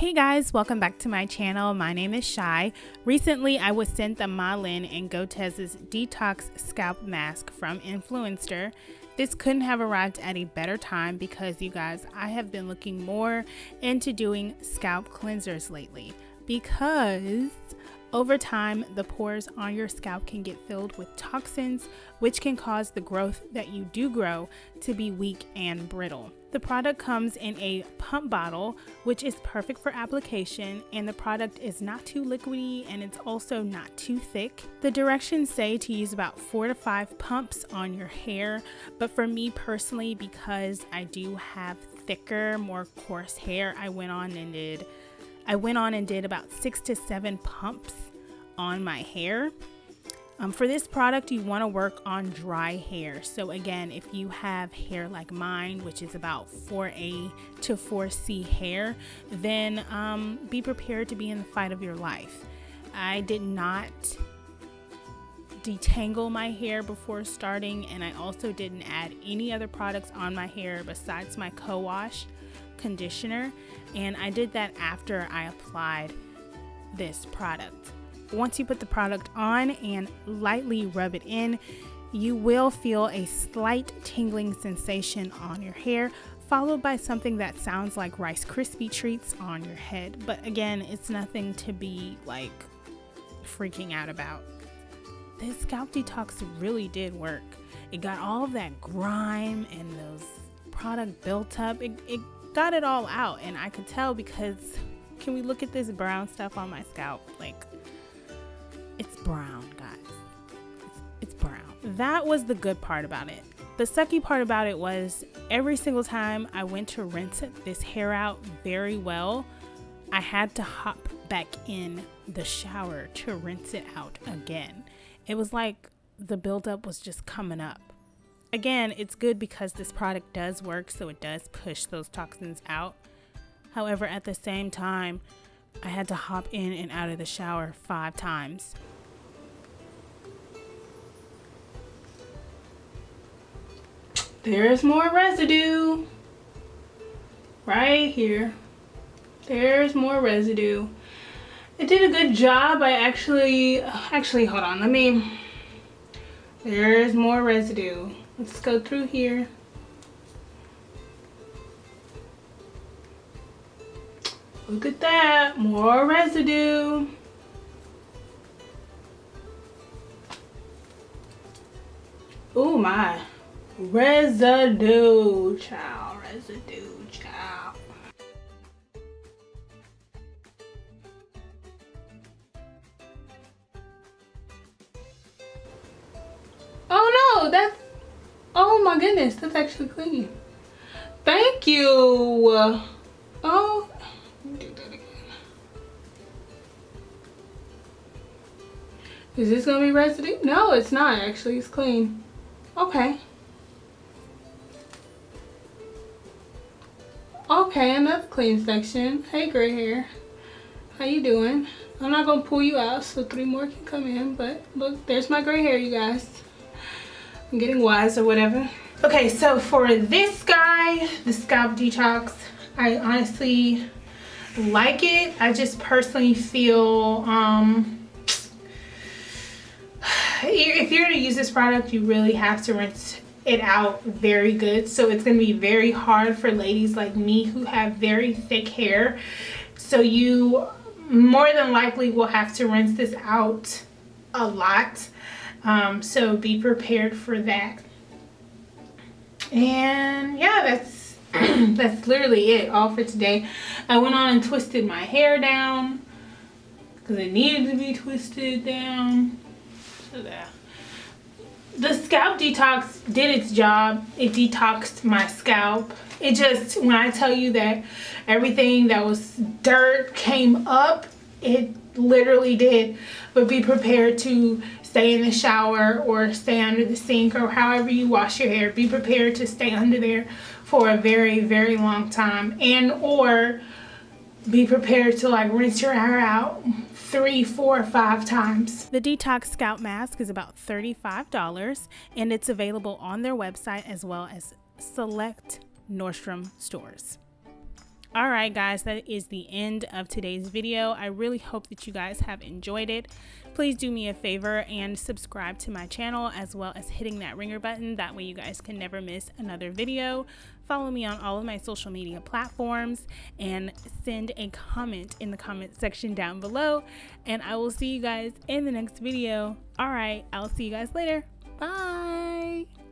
Hey guys, welcome back to my channel. My name is Shy. Recently, I was sent the Malin Goetz Detox Scalp Mask from Influencer. This couldn't have arrived at a better time because, you guys, I have been looking more into doing scalp cleansers lately because over time, the pores on your scalp can get filled with toxins, which can cause the growth that you do grow to be weak and brittle. The product comes in a pump bottle, which is perfect for application, and the product is not too liquidy and it's also not too thick. The directions say to use about 4 to 5 pumps on your hair, but for me personally, because I do have thicker, more coarse hair, I went on and did about 6 to 7 pumps on my hair. For this product, you want to work on dry hair. So again, if you have hair like mine, which is about 4A to 4C hair, then be prepared to be in the fight of your life. I did not detangle my hair before starting, and I also didn't add any other products on my hair besides my co-wash conditioner, and I did that after I applied this product. Once you put the product on and lightly rub it in, you will feel a slight tingling sensation on your hair, followed by something that sounds like Rice Krispie treats on your head. But again, it's nothing to be like freaking out about. This scalp detox really did work. It got all of that grime and those product built up. It got it all out, and I could tell because, can we look at this brown stuff on my scalp? Like, it's brown, guys. It's brown. That was the good part about it. The sucky part about it was every single time I went to rinse this hair out very well, I had to hop back in the shower to rinse it out again. It was like the buildup was just coming up. Again, it's good because this product does work, so it does push those toxins out. However, at the same time, I had to hop in and out of the shower 5 times. There's more residue right here. There's more residue. It did a good job. I actually hold on, there's more residue. Let's go through here. Look at that, more residue. Oh my, residue, child, residue, child. Oh no, oh my goodness, that's actually clean. Thank you. Oh. Do that again. Is this gonna be residue? No, it's not actually. It's clean. Okay. Okay, another clean section. Hey, gray hair. How you doing? I'm not gonna pull you out so 3 more can come in, but look, there's my gray hair, you guys. I'm getting wise or whatever. Okay, so for this guy, the scalp detox, I honestly like it. I just personally feel if you're to use this product, you really have to rinse it out very good. So it's going to be very hard for ladies like me who have very thick hair. So you more than likely will have to rinse this out a lot. So be prepared for that. And yeah, that's that's literally it all for today. I went on and twisted my hair down because it needed to be twisted down. So that the scalp detox did its job. It detoxed my scalp. It just, when I tell you that everything that was dirt came up, it literally did. But be prepared to stay in the shower or stay under the sink or however you wash your hair. Be prepared to stay under there for a very, very long time, and or be prepared to like rinse your hair out 3, 4, 5 times. The Detox Scalp Mask is about $35, and it's available on their website as well as select Nordstrom stores. All right, guys, that is the end of today's video. I really hope that you guys have enjoyed it. Please do me a favor and subscribe to my channel, as well as hitting that ringer button. That way you guys can never miss another video. Follow me on all of my social media platforms and send a comment in the comment section down below. And I will see you guys in the next video. All right, I'll see you guys later.